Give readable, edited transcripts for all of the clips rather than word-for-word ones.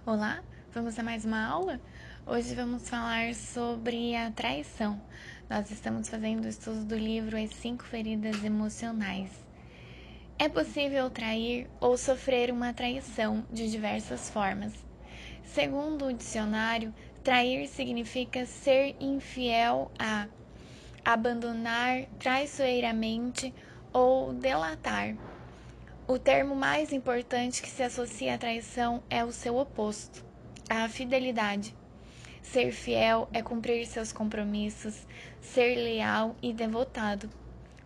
Olá, vamos a mais uma aula? Hoje vamos falar sobre a traição. Nós estamos fazendo o estudo do livro As 5 Feridas Emocionais. É possível trair ou sofrer uma traição de diversas formas. Segundo o dicionário, trair significa ser infiel a, abandonar traiçoeiramente ou delatar. O termo mais importante que se associa à traição é o seu oposto, a fidelidade. Ser fiel é cumprir seus compromissos, ser leal e devotado.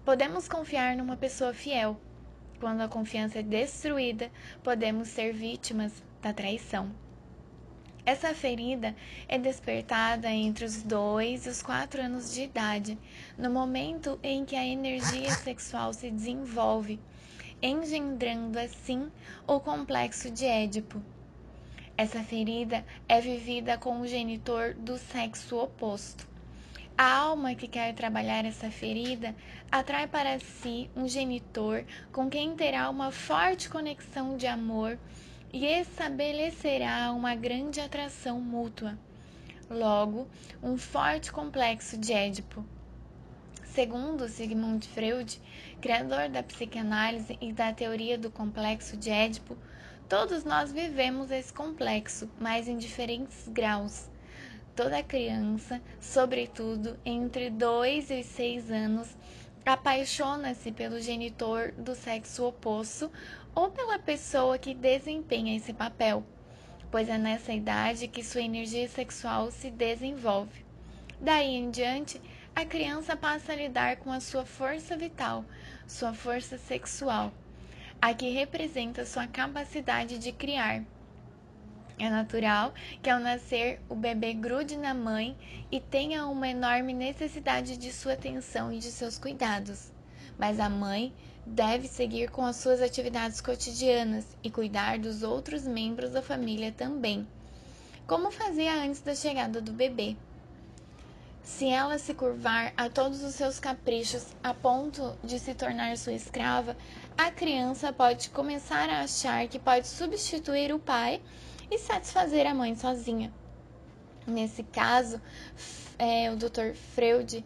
Podemos confiar numa pessoa fiel. Quando a confiança é destruída, podemos ser vítimas da traição. Essa ferida é despertada entre os 2 e os 4 anos de idade, no momento em que a energia sexual se desenvolve, engendrando assim o complexo de Édipo. Essa ferida é vivida com o genitor do sexo oposto. A alma que quer trabalhar essa ferida atrai para si um genitor com quem terá uma forte conexão de amor e estabelecerá uma grande atração mútua. Logo, um forte complexo de Édipo. Segundo Sigmund Freud, criador da psicanálise e da teoria do complexo de Édipo, todos nós vivemos esse complexo, mas em diferentes graus. Toda criança, sobretudo entre 2 e 6 anos, apaixona-se pelo genitor do sexo oposto ou pela pessoa que desempenha esse papel, pois é nessa idade que sua energia sexual se desenvolve. Daí em diante, a criança passa a lidar com a sua força vital, sua força sexual, a que representa sua capacidade de criar. É natural que ao nascer o bebê grude na mãe e tenha uma enorme necessidade de sua atenção e de seus cuidados. Mas a mãe deve seguir com as suas atividades cotidianas e cuidar dos outros membros da família também, como fazia antes da chegada do bebê. Se ela se curvar a todos os seus caprichos a ponto de se tornar sua escrava, a criança pode começar a achar que pode substituir o pai e satisfazer a mãe sozinha. Nesse caso, o Dr. Freud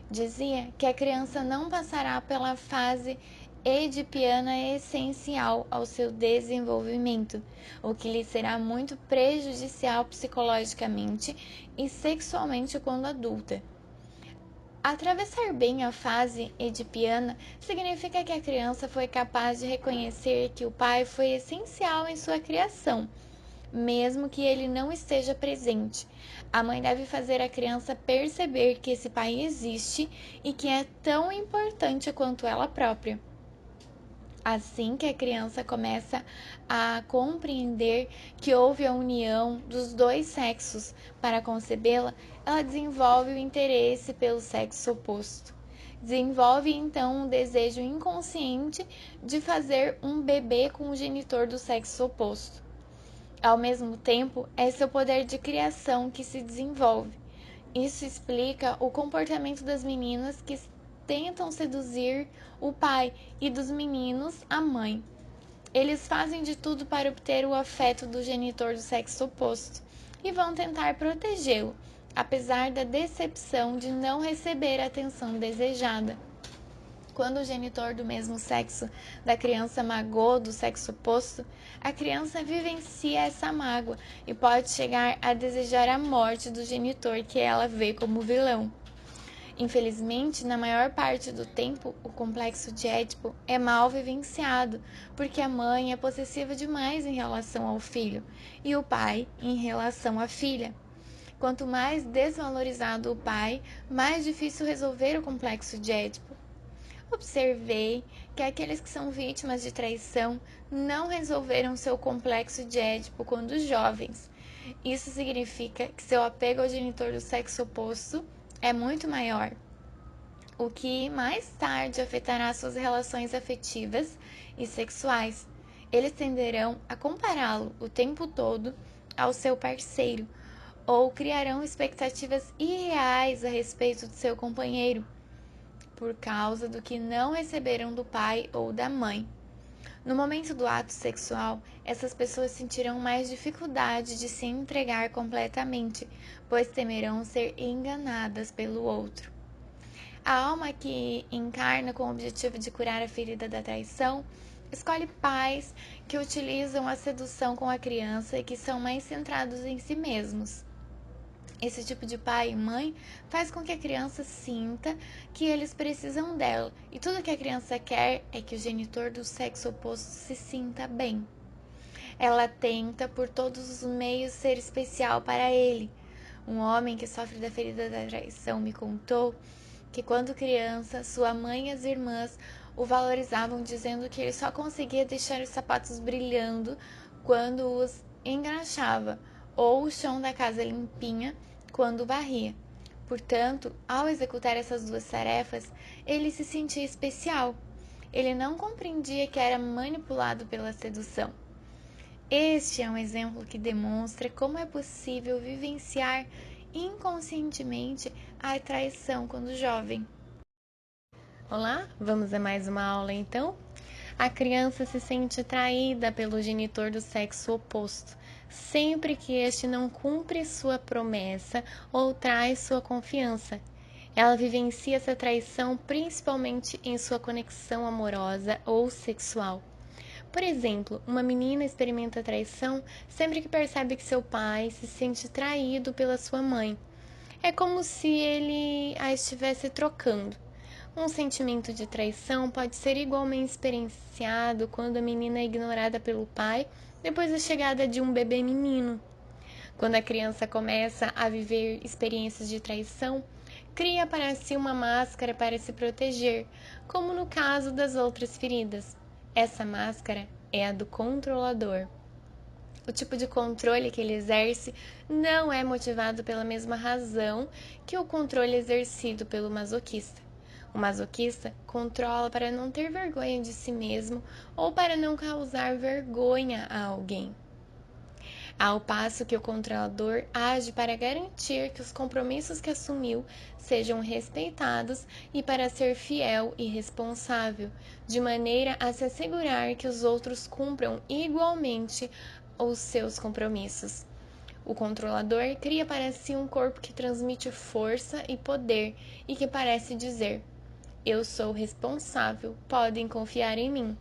dizia que a criança não passará pela fase edipiana essencial ao seu desenvolvimento, o que lhe será muito prejudicial psicologicamente e sexualmente quando adulta. Atravessar bem a fase edipiana significa que a criança foi capaz de reconhecer que o pai foi essencial em sua criação, mesmo que ele não esteja presente. A mãe deve fazer a criança perceber que esse pai existe e que é tão importante quanto ela própria. Assim que a criança começa a compreender que houve a união dos dois sexos para concebê-la, ela desenvolve o interesse pelo sexo oposto. Desenvolve então um desejo inconsciente de fazer um bebê com o genitor do sexo oposto. Ao mesmo tempo, é seu poder de criação que se desenvolve. Isso explica o comportamento das meninas que tentam seduzir o pai e dos meninos a mãe. Eles fazem de tudo para obter o afeto do genitor do sexo oposto e vão tentar protegê-lo, apesar da decepção de não receber a atenção desejada. Quando o genitor do mesmo sexo da criança magoa do sexo oposto, a criança vivencia essa mágoa e pode chegar a desejar a morte do genitor que ela vê como vilão. Infelizmente, na maior parte do tempo, o complexo de Édipo é mal vivenciado, porque a mãe é possessiva demais em relação ao filho e o pai em relação à filha. Quanto mais desvalorizado o pai, mais difícil resolver o complexo de Édipo. Observei que aqueles que são vítimas de traição não resolveram seu complexo de Édipo quando jovens. Isso significa que seu apego ao genitor do sexo oposto é muito maior, o que mais tarde afetará suas relações afetivas e sexuais. Eles tenderão a compará-lo o tempo todo ao seu parceiro ou criarão expectativas irreais a respeito de seu companheiro, por causa do que não receberam do pai ou da mãe. No momento do ato sexual, essas pessoas sentirão mais dificuldade de se entregar completamente, pois temerão ser enganadas pelo outro. A alma que encarna com o objetivo de curar a ferida da traição escolhe pais que utilizam a sedução com a criança e que são mais centrados em si mesmos. Esse tipo de pai e mãe faz com que a criança sinta que eles precisam dela, e tudo que a criança quer é que o genitor do sexo oposto se sinta bem. Ela tenta por todos os meios ser especial para ele. Um homem que sofre da ferida da traição me contou que quando criança, sua mãe e as irmãs o valorizavam dizendo que ele só conseguia deixar os sapatos brilhando quando os engraxava, ou o chão da casa limpinha quando varria. Portanto, ao executar essas duas tarefas, ele se sentia especial. Ele não compreendia que era manipulado pela sedução. Este é um exemplo que demonstra como é possível vivenciar inconscientemente a traição quando jovem. Olá, vamos a mais uma aula então? A criança se sente traída pelo genitor do sexo oposto, sempre que este não cumpre sua promessa ou traz sua confiança. Ela vivencia essa traição principalmente em sua conexão amorosa ou sexual. Por exemplo, uma menina experimenta traição sempre que percebe que seu pai se sente traído pela sua mãe. É como se ele a estivesse trocando. Um sentimento de traição pode ser igualmente experienciado quando a menina é ignorada pelo pai depois da chegada de um bebê menino. Quando a criança começa a viver experiências de traição, cria para si uma máscara para se proteger, como no caso das outras feridas. Essa máscara é a do controlador. O tipo de controle que ele exerce não é motivado pela mesma razão que o controle exercido pelo masoquista. O masoquista controla para não ter vergonha de si mesmo ou para não causar vergonha a alguém. Ao passo que o controlador age para garantir que os compromissos que assumiu sejam respeitados e para ser fiel e responsável, de maneira a se assegurar que os outros cumpram igualmente os seus compromissos. O controlador cria para si um corpo que transmite força e poder e que parece dizer: eu sou responsável, podem confiar em mim.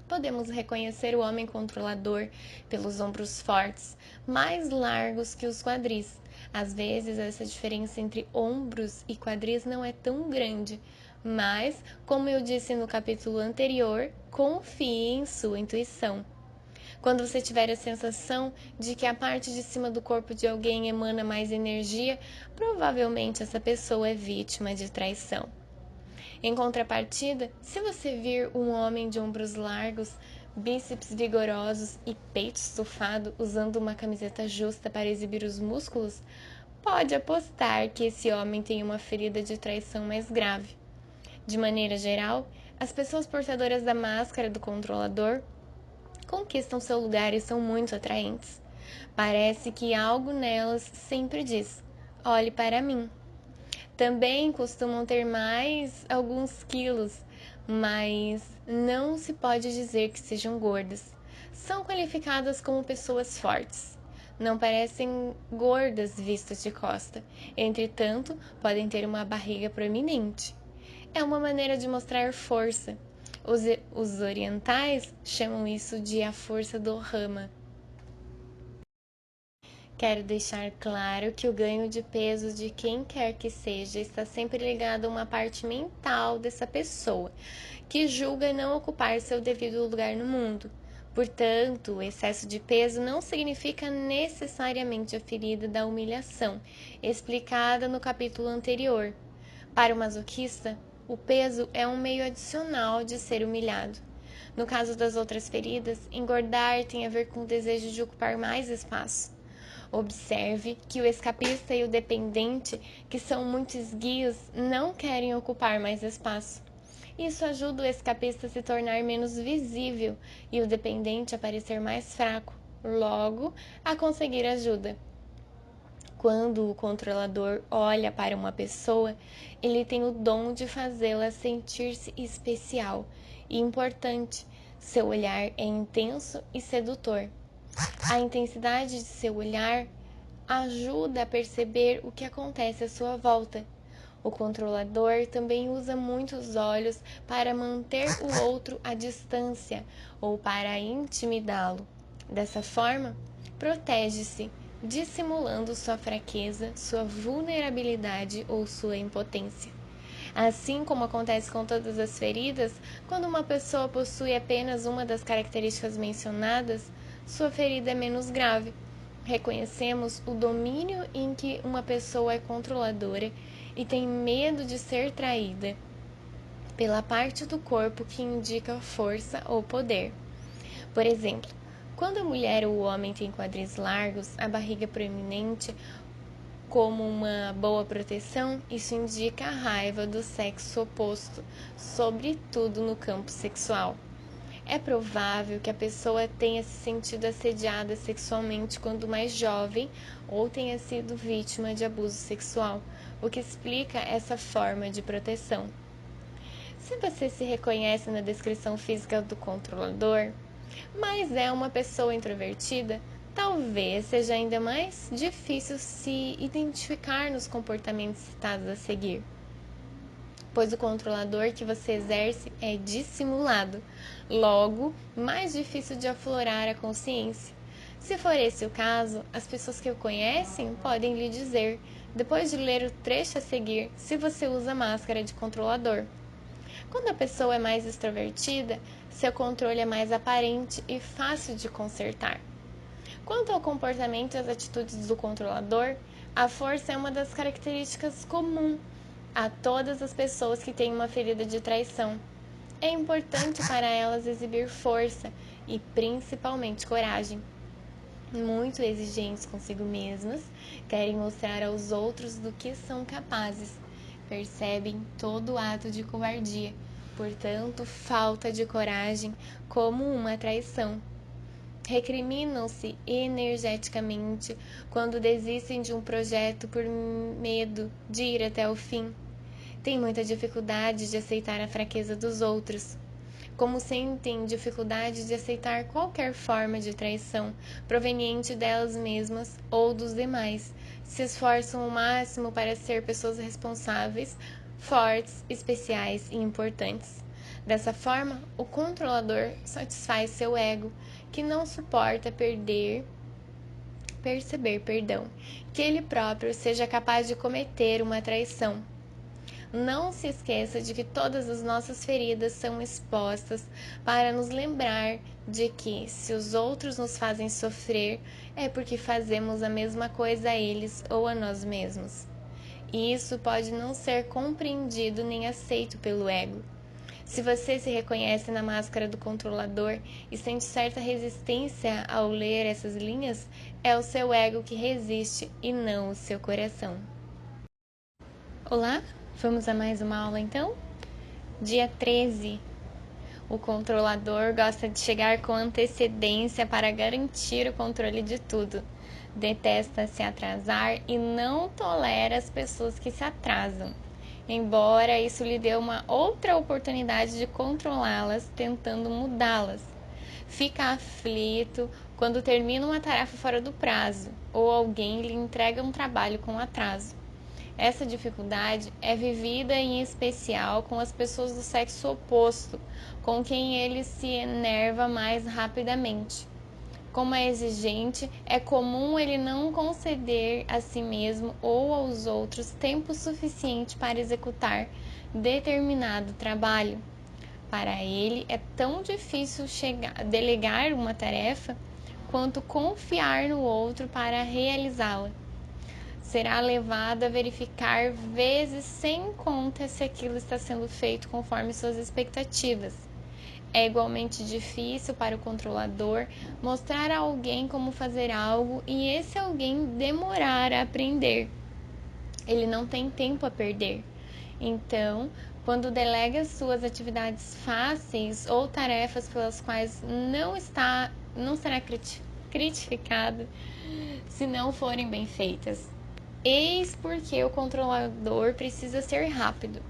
Podemos reconhecer o homem controlador pelos ombros fortes, mais largos que os quadris. Às vezes, essa diferença entre ombros e quadris não é tão grande, mas, como eu disse no capítulo anterior, confie em sua intuição. Quando você tiver a sensação de que a parte de cima do corpo de alguém emana mais energia, provavelmente essa pessoa é vítima de traição. Em contrapartida, se você vir um homem de ombros largos, bíceps vigorosos e peito estufado usando uma camiseta justa para exibir os músculos, pode apostar que esse homem tem uma ferida de traição mais grave. De maneira geral, as pessoas portadoras da máscara do controlador conquistam seu lugar e são muito atraentes. Parece que algo nelas sempre diz: olhe para mim. Também costumam ter mais alguns quilos, mas não se pode dizer que sejam gordas. São qualificadas como pessoas fortes. Não parecem gordas vistas de costa, entretanto, podem ter uma barriga proeminente. É uma maneira de mostrar força. Os orientais chamam isso de a força do Rama. Quero deixar claro que o ganho de peso de quem quer que seja está sempre ligado a uma parte mental dessa pessoa, que julga não ocupar seu devido lugar no mundo. Portanto, o excesso de peso não significa necessariamente a ferida da humilhação, explicada no capítulo anterior. Para o masoquista, o peso é um meio adicional de ser humilhado. No caso das outras feridas, engordar tem a ver com o desejo de ocupar mais espaço. Observe que o escapista e o dependente, que são muito esguios, não querem ocupar mais espaço. Isso ajuda o escapista a se tornar menos visível e o dependente a parecer mais fraco, logo, a conseguir ajuda. Quando o controlador olha para uma pessoa, ele tem o dom de fazê-la sentir-se especial e importante, Seu olhar é intenso e sedutor. A intensidade de seu olhar ajuda a perceber o que acontece à sua volta. O controlador também usa muito os olhos para manter o outro à distância ou para intimidá-lo. Dessa forma, protege-se, dissimulando sua fraqueza, sua vulnerabilidade ou sua impotência. Assim como acontece com todas as feridas, quando uma pessoa possui apenas uma das características mencionadas, sua ferida é menos grave. Reconhecemos o domínio em que uma pessoa é controladora e tem medo de ser traída pela parte do corpo que indica força ou poder. Por exemplo, quando a mulher ou o homem tem quadris largos, a barriga proeminente, como uma boa proteção, isso indica a raiva do sexo oposto, sobretudo no campo sexual. É provável que a pessoa tenha se sentido assediada sexualmente quando mais jovem ou tenha sido vítima de abuso sexual, o que explica essa forma de proteção. Se você se reconhece na descrição física do controlador, mas é uma pessoa introvertida, talvez seja ainda mais difícil se identificar nos comportamentos citados a seguir, pois o controlador que você exerce é dissimulado, logo, mais difícil de aflorar a consciência. Se for esse o caso, as pessoas que o conhecem podem lhe dizer, depois de ler o trecho a seguir, se você usa máscara de controlador. Quando a pessoa é mais extrovertida, seu controle é mais aparente e fácil de consertar. Quanto ao comportamento e às atitudes do controlador, a força é uma das características comuns a todas as pessoas que têm uma ferida de traição. É importante para elas exibir força e principalmente coragem. Muito exigentes consigo mesmas, querem mostrar aos outros do que são capazes. Percebem todo ato de covardia, portanto, falta de coragem como uma traição. Recriminam-se energeticamente quando desistem de um projeto por medo de ir até o fim. Têm muita dificuldade de aceitar a fraqueza dos outros. Como sentem dificuldade de aceitar qualquer forma de traição proveniente delas mesmas ou dos demais, se esforçam ao máximo para ser pessoas responsáveis, fortes, especiais e importantes. Dessa forma, o controlador satisfaz seu ego, que não suporta perceber, que ele próprio seja capaz de cometer uma traição. Não se esqueça de que todas as nossas feridas são expostas para nos lembrar de que, se os outros nos fazem sofrer, é porque fazemos a mesma coisa a eles ou a nós mesmos. E isso pode não ser compreendido nem aceito pelo ego. Se você se reconhece na máscara do controlador e sente certa resistência ao ler essas linhas, é o seu ego que resiste e não o seu coração. Olá, vamos a mais uma aula então? Dia 13. O controlador gosta de chegar com antecedência para garantir o controle de tudo. Detesta se atrasar e não tolera as pessoas que se atrasam, embora isso lhe dê uma outra oportunidade de controlá-las, tentando mudá-las. Fica aflito quando termina uma tarefa fora do prazo ou alguém lhe entrega um trabalho com atraso. Essa dificuldade é vivida em especial com as pessoas do sexo oposto, com quem ele se enerva mais rapidamente. Como é exigente, é comum ele não conceder a si mesmo ou aos outros tempo suficiente para executar determinado trabalho. Para ele, é tão difícil delegar uma tarefa quanto confiar no outro para realizá-la. Será levado a verificar vezes sem conta se aquilo está sendo feito conforme suas expectativas. É igualmente difícil para o controlador mostrar a alguém como fazer algo e esse alguém demorar a aprender. Ele não tem tempo a perder. Então, quando delega suas atividades fáceis ou tarefas pelas quais não será criticado se não forem bem feitas. Eis porque o controlador precisa ser rápido.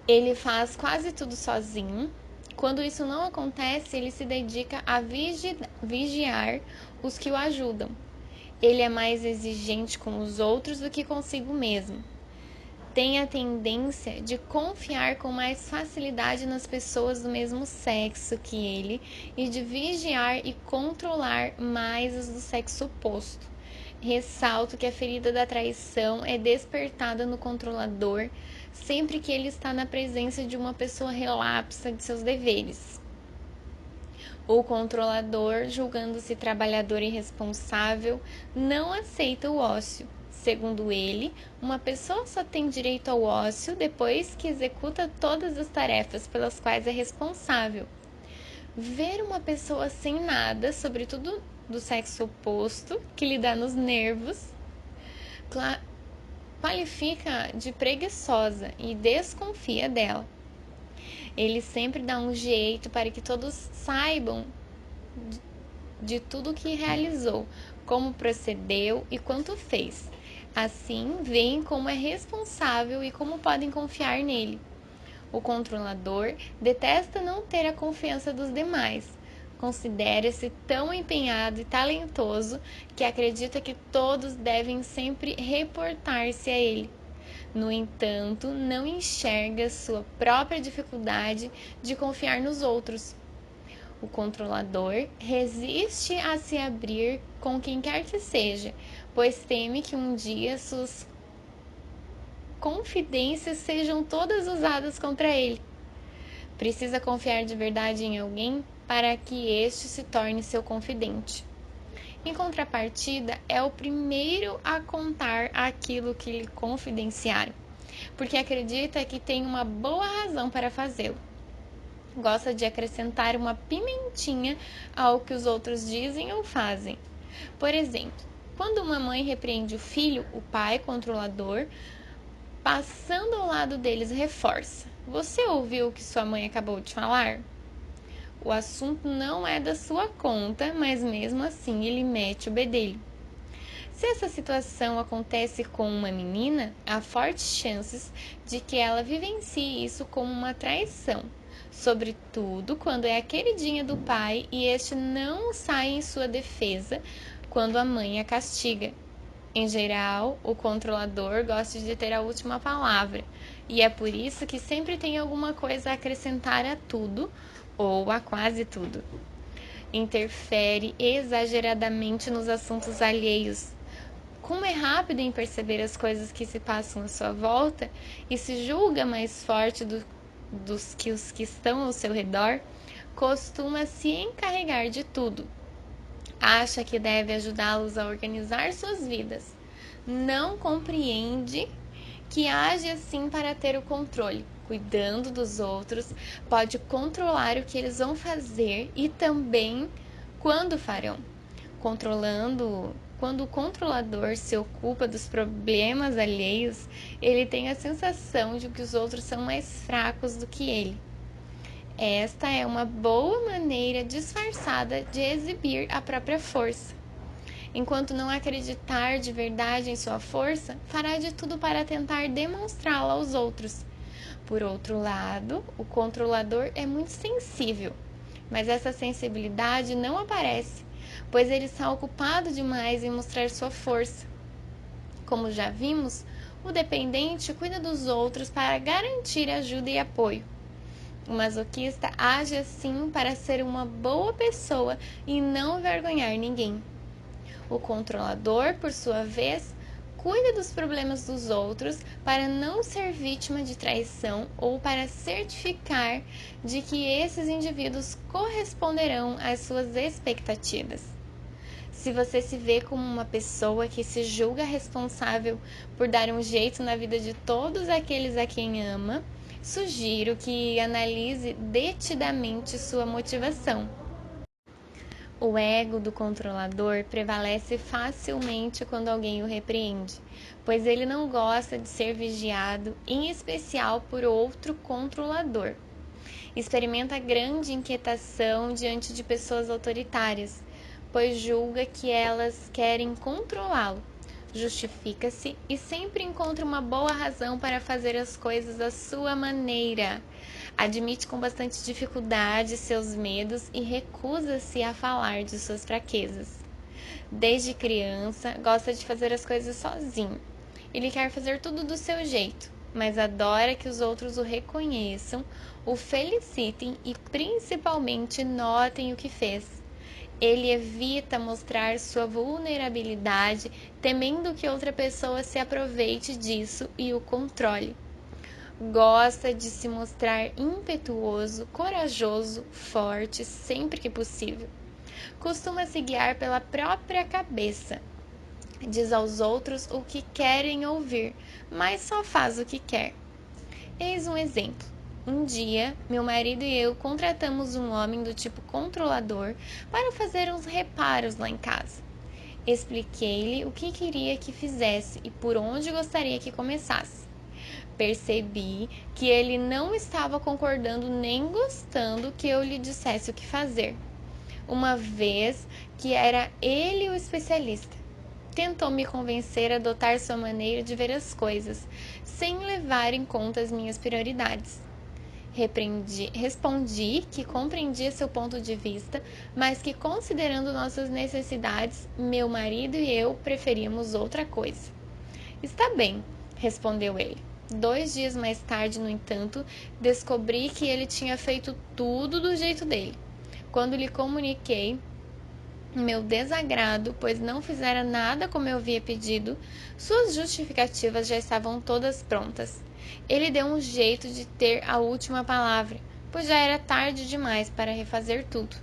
Ele faz quase tudo sozinho. Quando isso não acontece, ele se dedica a vigiar os que o ajudam. Ele é mais exigente com os outros do que consigo mesmo. Tem a tendência de confiar com mais facilidade nas pessoas do mesmo sexo que ele e de vigiar e controlar mais as do sexo oposto. Ressalto que a ferida da traição é despertada no controlador sempre que ele está na presença de uma pessoa relapsa de seus deveres. O controlador, julgando-se trabalhador irresponsável, não aceita o ócio. Segundo ele, uma pessoa só tem direito ao ócio depois que executa todas as tarefas pelas quais é responsável. Ver uma pessoa sem nada, sobretudo do sexo oposto, que lhe dá nos nervos, qualifica de preguiçosa e desconfia dela. Ele sempre dá um jeito para que todos saibam de tudo que realizou, como procedeu e quanto fez. Assim, veem como é responsável e como podem confiar nele. O controlador detesta não ter a confiança dos demais. Considera-se tão empenhado e talentoso que acredita que todos devem sempre reportar-se a ele. No entanto, não enxerga sua própria dificuldade de confiar nos outros. O controlador resiste a se abrir com quem quer que seja, pois teme que um dia suas confidências sejam todas usadas contra ele. Precisa confiar de verdade em alguém para que este se torne seu confidente. Em contrapartida, é o primeiro a contar aquilo que lhe confidenciaram, porque acredita que tem uma boa razão para fazê-lo. Gosta de acrescentar uma pimentinha ao que os outros dizem ou fazem. Por exemplo, quando uma mãe repreende o filho, o pai controlador, passando ao lado deles, reforça: "Você ouviu o que sua mãe acabou de falar?" O assunto não é da sua conta, mas mesmo assim ele mete o bedelho. Se essa situação acontece com uma menina, há fortes chances de que ela vivencie isso como uma traição, sobretudo quando é a queridinha do pai e este não sai em sua defesa quando a mãe a castiga. Em geral, o controlador gosta de ter a última palavra, e é por isso que sempre tem alguma coisa a acrescentar a tudo ou a quase tudo. Interfere exageradamente nos assuntos alheios. Como é rápido em perceber as coisas que se passam à sua volta e se julga mais forte dos que os que estão ao seu redor, costuma se encarregar de tudo. Acha que deve ajudá-los a organizar suas vidas. Não compreende que age assim para ter o controle. Cuidando dos outros, pode controlar o que eles vão fazer e também quando farão. Quando o controlador se ocupa dos problemas alheios, ele tem a sensação de que os outros são mais fracos do que ele. Esta é uma boa maneira disfarçada de exibir a própria força. Enquanto não acreditar de verdade em sua força, fará de tudo para tentar demonstrá-la aos outros. Por outro lado, o controlador é muito sensível, mas essa sensibilidade não aparece, pois ele está ocupado demais em mostrar sua força. Como já vimos, o dependente cuida dos outros para garantir ajuda e apoio. O masoquista age assim para ser uma boa pessoa e não envergonhar ninguém. O controlador, por sua vez, cuida dos problemas dos outros para não ser vítima de traição ou para certificar de que esses indivíduos corresponderão às suas expectativas. Se você se vê como uma pessoa que se julga responsável por dar um jeito na vida de todos aqueles a quem ama, sugiro que analise detidamente sua motivação. O ego do controlador prevalece facilmente quando alguém o repreende, pois ele não gosta de ser vigiado, em especial por outro controlador. Experimenta grande inquietação diante de pessoas autoritárias, pois julga que elas querem controlá-lo. justifica-se e sempre encontra uma boa razão para fazer as coisas à sua maneira. Admite com bastante dificuldade seus medos e recusa-se a falar de suas fraquezas. Desde criança, gosta de fazer as coisas sozinho. Ele quer fazer tudo do seu jeito, mas adora que os outros o reconheçam, o felicitem e principalmente notem o que fez. Ele evita mostrar sua vulnerabilidade, temendo que outra pessoa se aproveite disso e o controle. Gosta de se mostrar impetuoso, corajoso, forte, sempre que possível. Costuma se guiar pela própria cabeça. Diz aos outros o que querem ouvir, mas só faz o que quer. Eis um exemplo. Um dia, meu marido e eu contratamos um homem do tipo controlador para fazer uns reparos lá em casa. Expliquei-lhe o que queria que fizesse e por onde gostaria que começasse. Percebi que ele não estava concordando nem gostando que eu lhe dissesse o que fazer, uma vez que era ele o especialista. Tentou me convencer a adotar sua maneira de ver as coisas, sem levar em conta as minhas prioridades. Respondi que compreendia seu ponto de vista, mas que, considerando nossas necessidades, meu marido e eu preferíamos outra coisa. Está bem, respondeu ele. 2 dias mais tarde, no entanto, descobri que ele tinha feito tudo do jeito dele. Quando lhe comuniquei meu desagrado, pois não fizera nada como eu havia pedido, suas justificativas já estavam todas prontas. Ele deu um jeito de ter a última palavra, pois já era tarde demais para refazer tudo.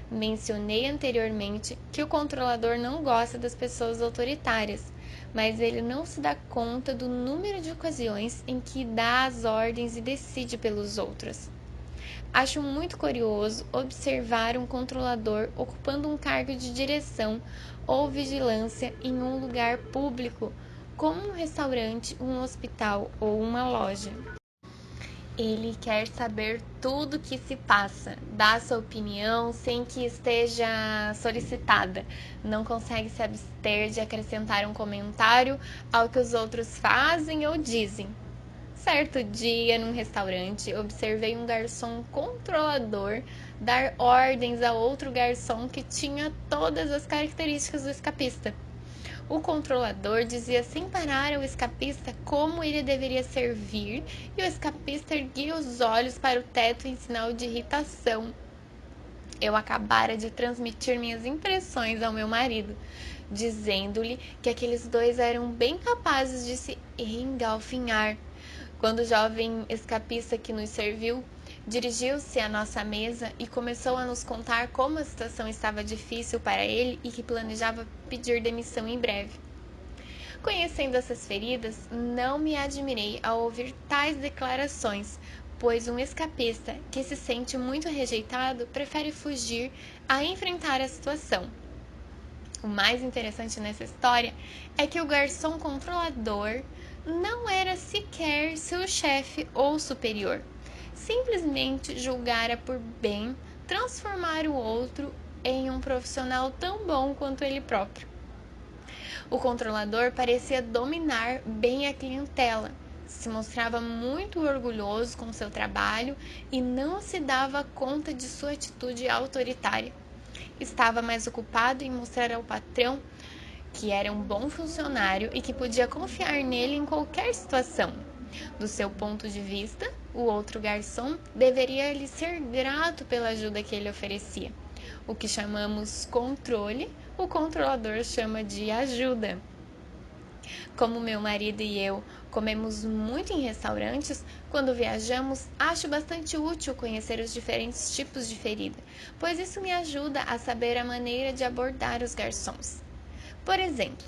Mencionei anteriormente que o controlador não gosta das pessoas autoritárias, mas ele não se dá conta do número de ocasiões em que dá as ordens e decide pelos outros. Acho muito curioso observar um controlador ocupando um cargo de direção ou vigilância em um lugar público, como um restaurante, um hospital ou uma loja. Ele quer saber tudo o que se passa, dá sua opinião sem que esteja solicitada. Não consegue se abster de acrescentar um comentário ao que os outros fazem ou dizem. Certo dia, num restaurante, observei um garçom controlador dar ordens a outro garçom que tinha todas as características do escapista. O controlador dizia sem parar ao escapista como ele deveria servir e o escapista erguia os olhos para o teto em sinal de irritação. Eu acabara de transmitir minhas impressões ao meu marido, dizendo-lhe que aqueles dois eram bem capazes de se engalfinhar. Quando o jovem escapista que nos serviu dirigiu-se à nossa mesa e começou a nos contar como a situação estava difícil para ele e que planejava pedir demissão em breve. Conhecendo essas feridas, não me admirei ao ouvir tais declarações, pois um escapista que se sente muito rejeitado prefere fugir a enfrentar a situação. O mais interessante nessa história é que o garçom controlador não era sequer seu chefe ou superior. Simplesmente julgara por bem transformar o outro em um profissional tão bom quanto ele próprio. O controlador parecia dominar bem a clientela, se mostrava muito orgulhoso com seu trabalho e não se dava conta de sua atitude autoritária. Estava mais ocupado em mostrar ao patrão que era um bom funcionário e que podia confiar nele em qualquer situação. Do seu ponto de vista, o outro garçom deveria lhe ser grato pela ajuda que ele oferecia. O que chamamos controle, o controlador chama de ajuda. Como meu marido e eu comemos muito em restaurantes, quando viajamos, acho bastante útil conhecer os diferentes tipos de ferida, pois isso me ajuda a saber a maneira de abordar os garçons. Por exemplo,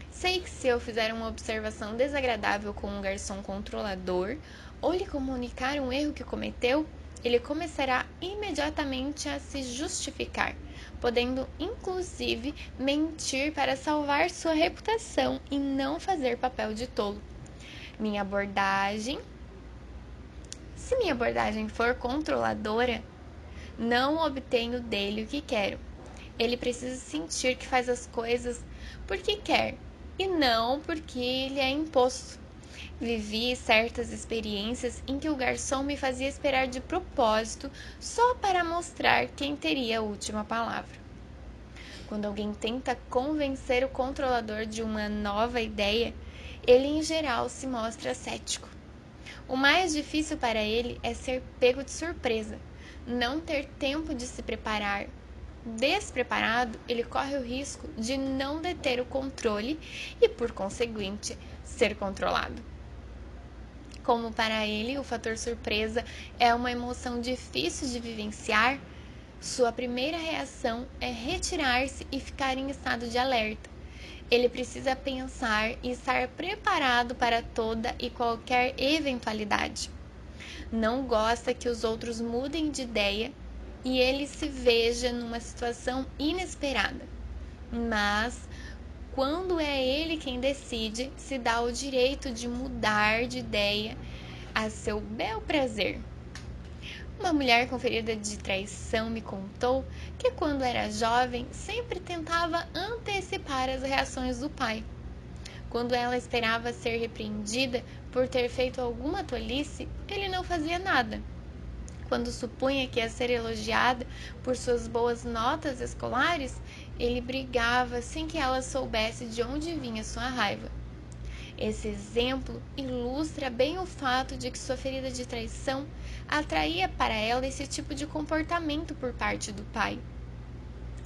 sei que se eu fizer uma observação desagradável com um garçom controlador ou lhe comunicar um erro que cometeu, ele começará imediatamente a se justificar, podendo inclusive mentir para salvar sua reputação e não fazer papel de tolo. Se minha abordagem for controladora, não obtenho dele o que quero. Ele precisa sentir que faz as coisas porque quer e não porque ele é imposto. Vivi certas experiências em que o garçom me fazia esperar de propósito só para mostrar quem teria a última palavra. Quando alguém tenta convencer o controlador de uma nova ideia, ele em geral se mostra cético. O mais difícil para ele é ser pego de surpresa, não ter tempo de se preparar. Despreparado, ele corre o risco de não deter o controle e, por conseguinte, ser controlado. Como para ele o fator surpresa é uma emoção difícil de vivenciar, sua primeira reação é retirar-se e ficar em estado de alerta. Ele precisa pensar e estar preparado para toda e qualquer eventualidade. Não gosta que os outros mudem de ideia e ele se veja numa situação inesperada. Mas, quando é ele quem decide, se dá o direito de mudar de ideia a seu bel prazer. Uma mulher com ferida de traição me contou que, quando era jovem, sempre tentava antecipar as reações do pai. Quando ela esperava ser repreendida por ter feito alguma tolice, ele não fazia nada. Quando supunha que ia ser elogiada por suas boas notas escolares, ele brigava sem que ela soubesse de onde vinha sua raiva. Esse exemplo ilustra bem o fato de que sua ferida de traição atraía para ela esse tipo de comportamento por parte do pai.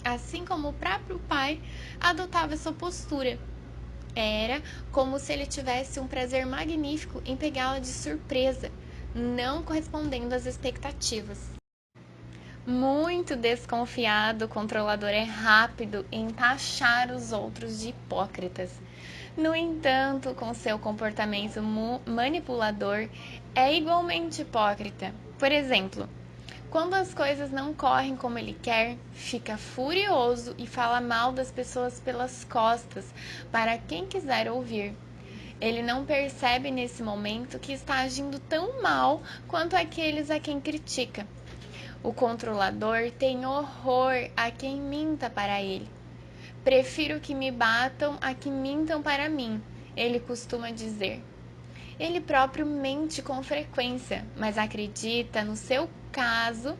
Assim como o próprio pai adotava sua postura. Era como se ele tivesse um prazer magnífico em pegá-la de surpresa, não correspondendo às expectativas. Muito desconfiado, o controlador é rápido em taxar os outros de hipócritas. No entanto, com seu comportamento manipulador, é igualmente hipócrita. Por exemplo, quando as coisas não correm como ele quer, fica furioso e fala mal das pessoas pelas costas para quem quiser ouvir. Ele não percebe nesse momento que está agindo tão mal quanto aqueles a quem critica. O controlador tem horror a quem minta para ele. Prefiro que me batam a que mintam para mim, ele costuma dizer. Ele próprio mente com frequência, mas acredita, no seu caso,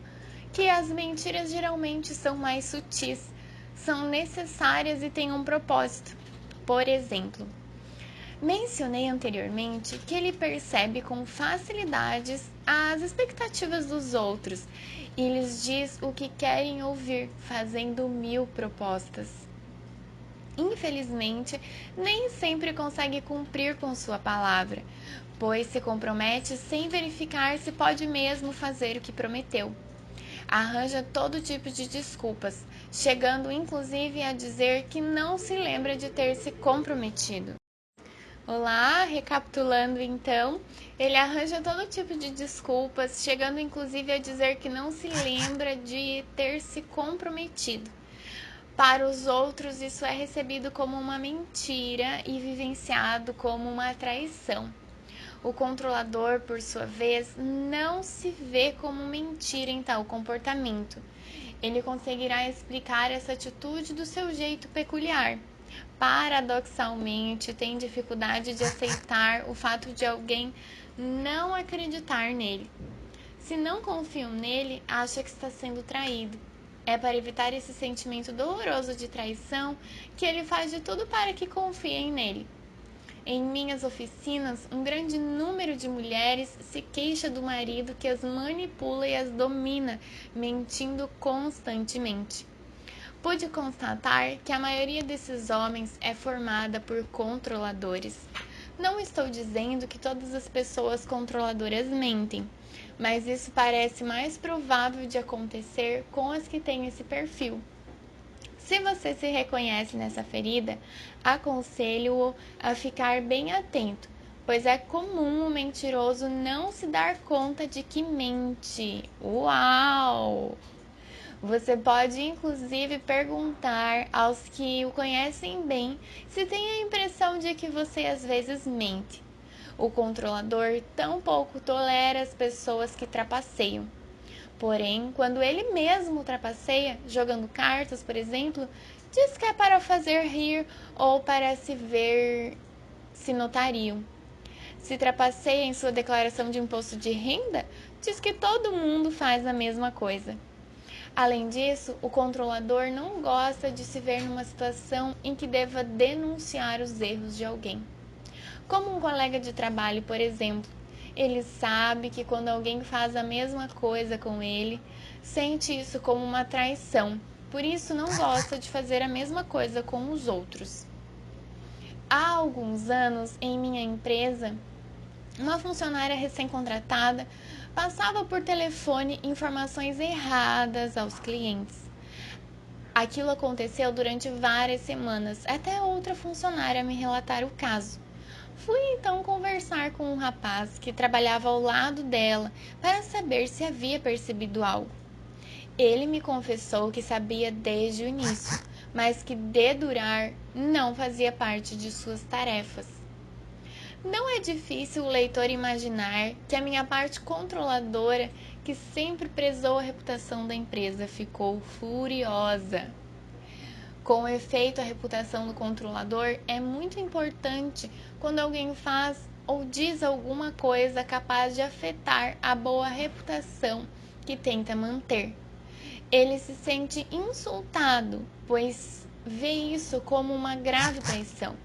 que as mentiras geralmente são mais sutis, são necessárias e têm um propósito. Por exemplo, mencionei anteriormente que ele percebe com facilidade as expectativas dos outros e lhes diz o que querem ouvir, fazendo 1000 propostas. Infelizmente, nem sempre consegue cumprir com sua palavra, pois se compromete sem verificar se pode mesmo fazer o que prometeu. Arranja todo tipo de desculpas, chegando inclusive a dizer que não se lembra de ter se comprometido. Olá, recapitulando então, ele arranja todo tipo de desculpas, chegando inclusive a dizer que não se lembra de ter se comprometido. Para os outros, isso é recebido como uma mentira e vivenciado como uma traição. O controlador, por sua vez, não se vê como mentira em tal comportamento. Ele conseguirá explicar essa atitude do seu jeito peculiar. Paradoxalmente, tem dificuldade de aceitar o fato de alguém não acreditar nele. Se não confiam nele, acha que está sendo traído. É para evitar esse sentimento doloroso de traição que ele faz de tudo para que confiem nele. Em minhas oficinas, um grande número de mulheres se queixa do marido que as manipula e as domina, mentindo constantemente. Pude constatar que a maioria desses homens é formada por controladores. Não estou dizendo que todas as pessoas controladoras mentem, mas isso parece mais provável de acontecer com as que têm esse perfil. Se você se reconhece nessa ferida, aconselho-o a ficar bem atento, pois é comum o mentiroso não se dar conta de que mente. Uau! Você pode inclusive perguntar aos que o conhecem bem se tem a impressão de que você às vezes mente. O controlador tampouco tolera as pessoas que trapaceiam. Porém, quando ele mesmo trapaceia, jogando cartas, por exemplo, diz que é para fazer rir ou para se ver se notariam. Se trapaceia em sua declaração de imposto de renda, diz que todo mundo faz a mesma coisa. Além disso, o controlador não gosta de se ver numa situação em que deva denunciar os erros de alguém. Como um colega de trabalho, por exemplo, ele sabe que quando alguém faz a mesma coisa com ele, sente isso como uma traição, por isso não gosta de fazer a mesma coisa com os outros. Há alguns anos, em minha empresa, uma funcionária recém-contratada passava por telefone informações erradas aos clientes. Aquilo aconteceu durante várias semanas, até outra funcionária me relatar o caso. Fui então conversar com um rapaz que trabalhava ao lado dela para saber se havia percebido algo. Ele me confessou que sabia desde o início, mas que dedurar não fazia parte de suas tarefas. Não é difícil o leitor imaginar que a minha parte controladora, que sempre prezou a reputação da empresa, ficou furiosa. Com efeito, a reputação do controlador é muito importante quando alguém faz ou diz alguma coisa capaz de afetar a boa reputação que tenta manter. Ele se sente insultado, pois vê isso como uma grave traição.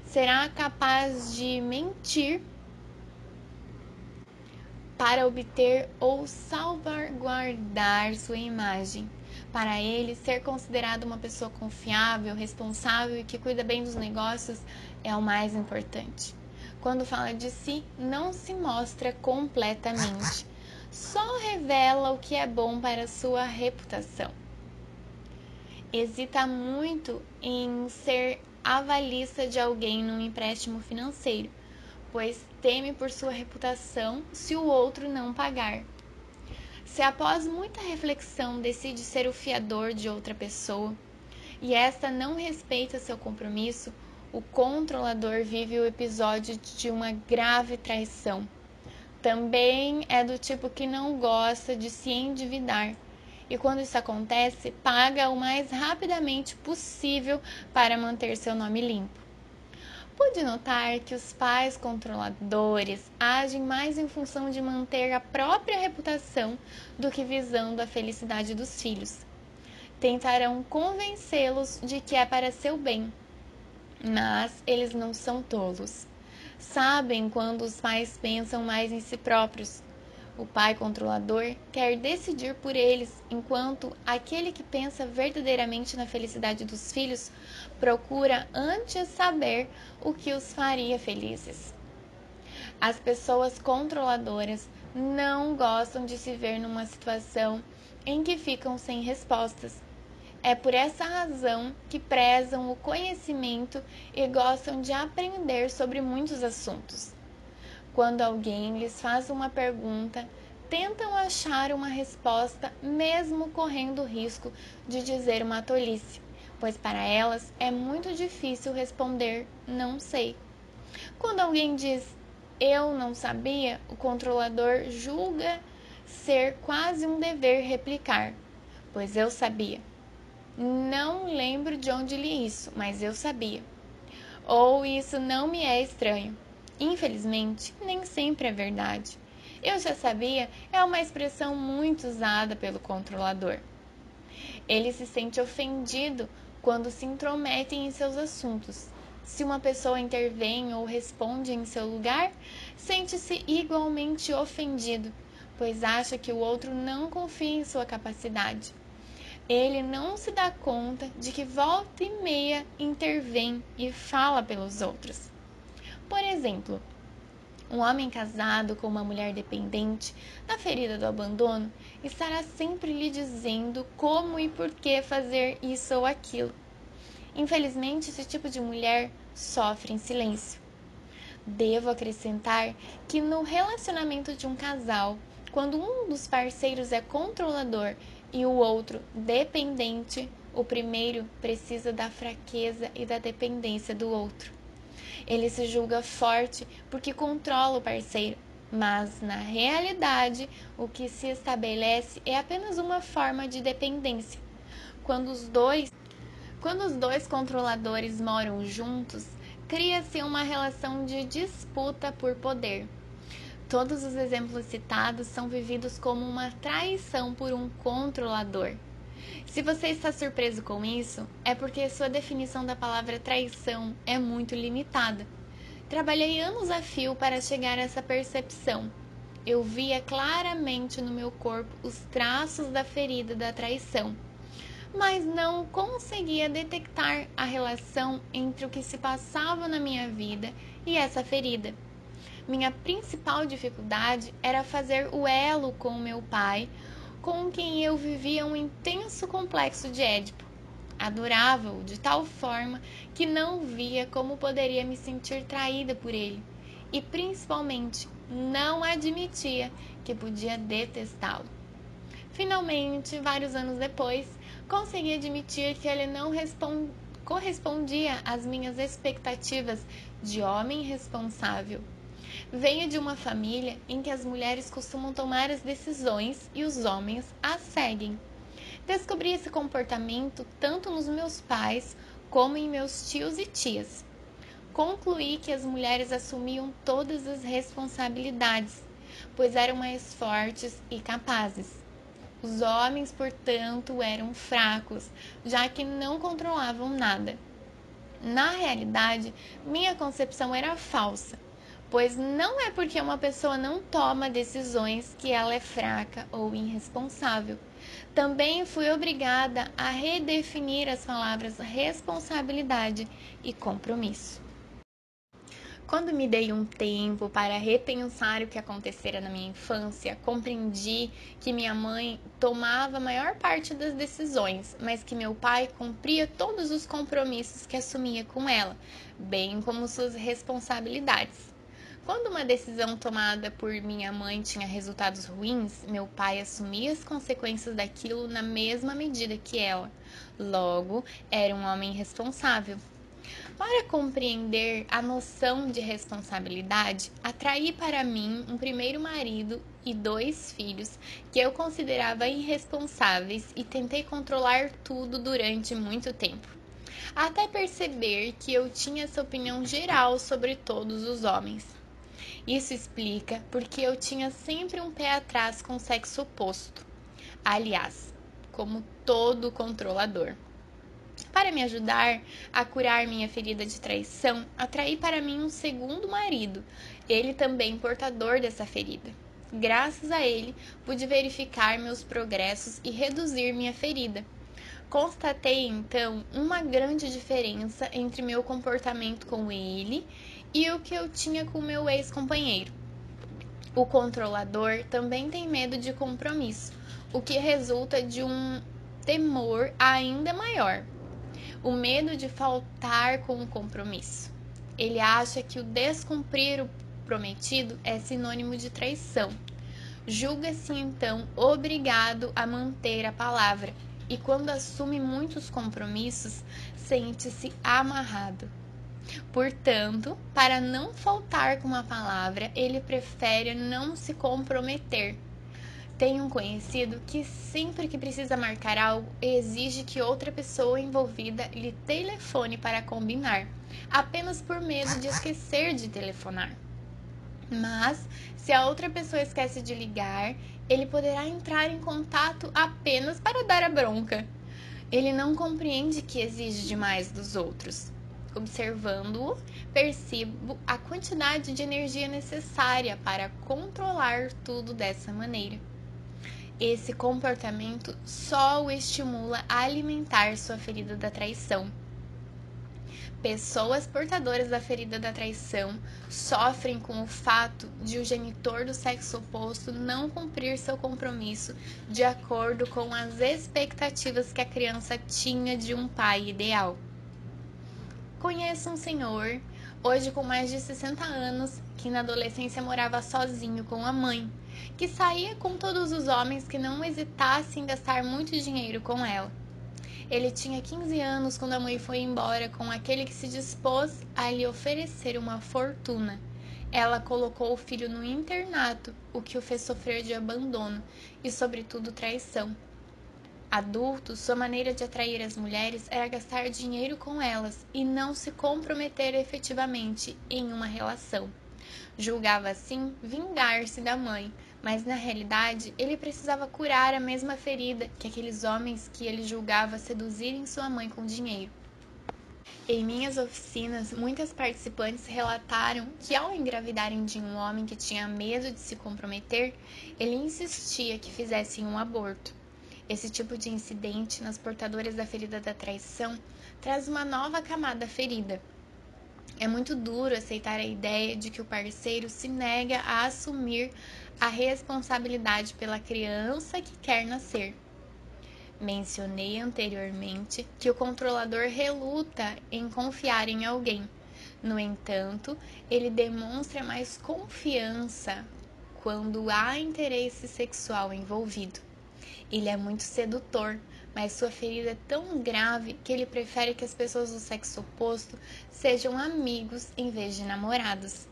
Será capaz de mentir para obter ou salvaguardar sua imagem. Para ele, ser considerado uma pessoa confiável, responsável e que cuida bem dos negócios é o mais importante. Quando fala de si, não se mostra completamente, só revela o que é bom para sua reputação. Hesita muito em ser avalista de alguém num empréstimo financeiro, pois teme por sua reputação se o outro não pagar. Se após muita reflexão decide ser o fiador de outra pessoa e esta não respeita seu compromisso, o controlador vive o episódio de uma grave traição. Também é do tipo que não gosta de se endividar e quando isso acontece, paga o mais rapidamente possível para manter seu nome limpo. Pude notar que os pais controladores agem mais em função de manter a própria reputação do que visando a felicidade dos filhos. Tentarão convencê-los de que é para seu bem, mas eles não são tolos. Sabem quando os pais pensam mais em si próprios. O pai controlador quer decidir por eles, enquanto aquele que pensa verdadeiramente na felicidade dos filhos procura antes saber o que os faria felizes. As pessoas controladoras não gostam de se ver numa situação em que ficam sem respostas. É por essa razão que prezam o conhecimento e gostam de aprender sobre muitos assuntos. Quando alguém lhes faz uma pergunta, tentam achar uma resposta mesmo correndo o risco de dizer uma tolice, pois para elas é muito difícil responder não sei. Quando alguém diz eu não sabia, o controlador julga ser quase um dever replicar, pois eu sabia. Não lembro de onde li isso, mas eu sabia. Ou isso não me é estranho. Infelizmente, nem sempre é verdade. Eu já sabia é uma expressão muito usada pelo controlador. Ele se sente ofendido quando se intrometem em seus assuntos. Se uma pessoa intervém ou responde em seu lugar, sente-se igualmente ofendido, pois acha que o outro não confia em sua capacidade. Ele não se dá conta de que volta e meia intervém e fala pelos outros. Por exemplo, um homem casado com uma mulher dependente, na ferida do abandono, estará sempre lhe dizendo como e por que fazer isso ou aquilo. Infelizmente, esse tipo de mulher sofre em silêncio. Devo acrescentar que no relacionamento de um casal, quando um dos parceiros é controlador e o outro dependente, o primeiro precisa da fraqueza e da dependência do outro. Ele se julga forte porque controla o parceiro, Mas, na realidade, o que se estabelece é apenas uma forma de dependência. Quando os dois controladores moram juntos, cria-se uma relação de disputa por poder. Todos os exemplos citados são vividos como uma traição por um controlador. Se você está surpreso com isso, é porque sua definição da palavra traição é muito limitada. Trabalhei anos a fio para chegar a essa percepção. Eu via claramente no meu corpo os traços da ferida da traição, mas não conseguia detectar a relação entre o que se passava na minha vida e essa ferida. Minha principal dificuldade era fazer o elo com meu pai, com quem eu vivia um intenso complexo de Édipo. Adorava-o de tal forma que não via como poderia me sentir traída por ele, e principalmente não admitia que podia detestá-lo. Finalmente, vários anos depois, consegui admitir que ele não correspondia às minhas expectativas de homem responsável. Venho de uma família em que as mulheres costumam tomar as decisões e os homens as seguem. Descobri esse comportamento tanto nos meus pais como em meus tios e tias. Concluí que as mulheres assumiam todas as responsabilidades, pois eram mais fortes e capazes. Os homens, portanto, eram fracos, já que não controlavam nada. Na realidade, minha concepção era falsa, pois não é porque uma pessoa não toma decisões que ela é fraca ou irresponsável. Também fui obrigada a redefinir as palavras responsabilidade e compromisso. Quando me dei um tempo para repensar o que acontecera na minha infância, compreendi que minha mãe tomava a maior parte das decisões, mas que meu pai cumpria todos os compromissos que assumia com ela, bem como suas responsabilidades. Quando uma decisão tomada por minha mãe tinha resultados ruins, meu pai assumia as consequências daquilo na mesma medida que ela. Logo, era um homem responsável. Para compreender a noção de responsabilidade, atraí para mim um primeiro marido e 2 filhos que eu considerava irresponsáveis e tentei controlar tudo durante muito tempo, até perceber que eu tinha essa opinião geral sobre todos os homens. Isso explica porque eu tinha sempre um pé atrás com o sexo oposto. Aliás, como todo controlador. Para me ajudar a curar minha ferida de traição, atraí para mim um segundo marido, ele também portador dessa ferida. Graças a ele, pude verificar meus progressos e reduzir minha ferida. Constatei então uma grande diferença entre meu comportamento com ele e o que eu tinha com meu ex-companheiro. O controlador também tem medo de compromisso, o que resulta de um temor ainda maior. O medo de faltar com o compromisso. Ele acha que o descumprir o prometido é sinônimo de traição. Julga-se então obrigado a manter a palavra e, quando assume muitos compromissos, sente-se amarrado. Portanto, para não faltar com a palavra, ele prefere não se comprometer. Tenho um conhecido que sempre que precisa marcar algo, exige que outra pessoa envolvida lhe telefone para combinar, apenas por medo de esquecer de telefonar. Mas, se a outra pessoa esquece de ligar, ele poderá entrar em contato apenas para dar a bronca. Ele não compreende que exige demais dos outros. Observando-o, percebo a quantidade de energia necessária para controlar tudo dessa maneira. Esse comportamento só o estimula a alimentar sua ferida da traição. Pessoas portadoras da ferida da traição sofrem com o fato de o genitor do sexo oposto não cumprir seu compromisso de acordo com as expectativas que a criança tinha de um pai ideal. Conheço um senhor, hoje com mais de 60 anos, que na adolescência morava sozinho com a mãe, que saía com todos os homens que não hesitassem em gastar muito dinheiro com ela. Ele tinha 15 anos quando a mãe foi embora com aquele que se dispôs a lhe oferecer uma fortuna. ela colocou o filho no internato, o que o fez sofrer de abandono e, sobretudo, traição. Adulto, sua maneira de atrair as mulheres era gastar dinheiro com elas e não se comprometer efetivamente em uma relação. Julgava assim vingar-se da mãe, mas na realidade ele precisava curar a mesma ferida que aqueles homens que ele julgava seduzirem sua mãe com dinheiro. Em minhas oficinas, muitas participantes relataram que ao engravidarem de um homem que tinha medo de se comprometer, ele insistia que fizessem um aborto. Esse tipo de incidente nas portadoras da ferida da traição traz uma nova camada ferida. É muito duro aceitar a ideia de que o parceiro se nega a assumir a responsabilidade pela criança que quer nascer. Mencionei anteriormente que o controlador reluta em confiar em alguém. No entanto, ele demonstra mais confiança quando há interesse sexual envolvido. Ele é muito sedutor, mas sua ferida é tão grave que ele prefere que as pessoas do sexo oposto sejam amigos em vez de namorados.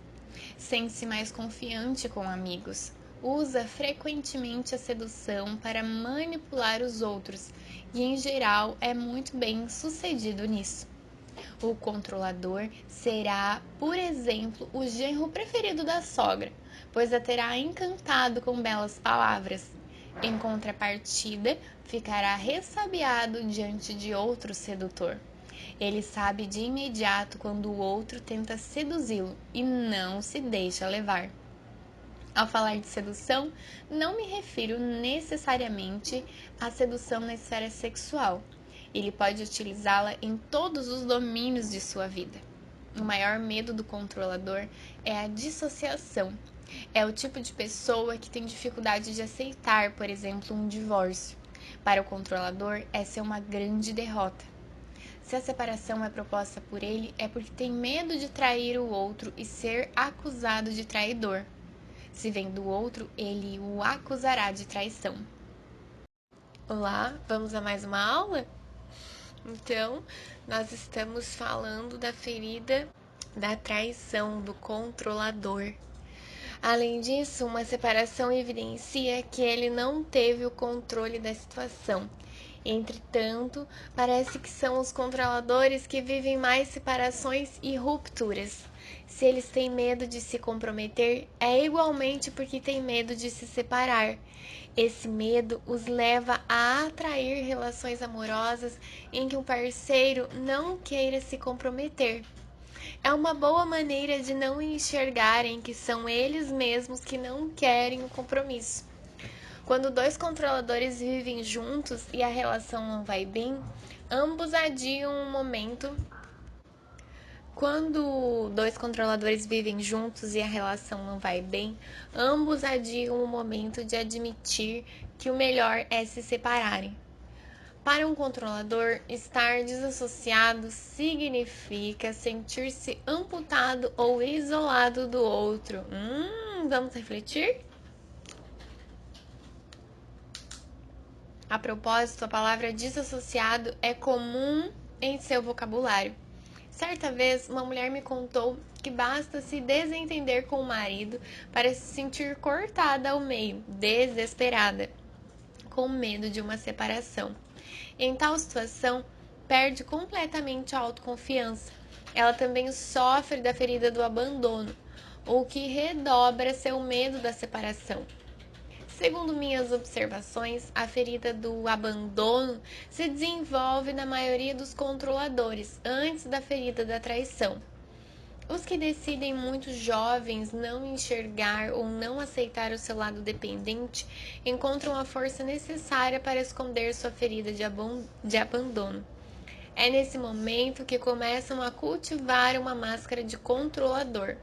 Sente-se mais confiante com amigos. Usa frequentemente a sedução para manipular os outros e, em geral, é muito bem sucedido nisso. O controlador será, por exemplo, o genro preferido da sogra, pois a terá encantado com belas palavras. Em contrapartida, ficará ressabiado diante de outro sedutor. Ele sabe de imediato quando o outro tenta seduzi-lo e não se deixa levar. Ao falar de sedução, não me refiro necessariamente à sedução na esfera sexual. Ele pode utilizá-la em todos os domínios de sua vida. O maior medo do controlador é a dissociação. É o tipo de pessoa que tem dificuldade de aceitar, por exemplo, um divórcio. Para o controlador, essa é uma grande derrota. Se a separação é proposta por ele, é porque tem medo de trair o outro e ser acusado de traidor. Se vem do outro, ele o acusará de traição. Olá, vamos a mais uma aula? Então, nós estamos falando da ferida da traição, do controlador. Além disso, uma separação evidencia que ele não teve o controle da situação. Entretanto, parece que são os controladores que vivem mais separações e rupturas. Se eles têm medo de se comprometer, é igualmente porque têm medo de se separar. Esse medo os leva a atrair relações amorosas em que o parceiro não queira se comprometer. É uma boa maneira de não enxergarem que são eles mesmos que não querem o compromisso. Quando dois controladores vivem juntos e a relação não vai bem, ambos adiam um momento. Quando dois controladores vivem juntos e a relação não vai bem, ambos adiam o momento de admitir que o melhor é se separarem. Para um controlador, estar desassociado significa sentir-se amputado ou isolado do outro. Vamos refletir? A propósito, a palavra desassociado é comum em seu vocabulário. Certa vez, uma mulher me contou que basta se desentender com o marido para se sentir cortada ao meio, desesperada, com medo de uma separação. Em tal situação, perde completamente a autoconfiança. Ela também sofre da ferida do abandono, o que redobra seu medo da separação. Segundo minhas observações, a ferida do abandono se desenvolve na maioria dos controladores antes da ferida da traição. Os que decidem muito jovens não enxergar ou não aceitar o seu lado dependente encontram a força necessária para esconder sua ferida de abandono. É nesse momento que começam a cultivar uma máscara de controlador.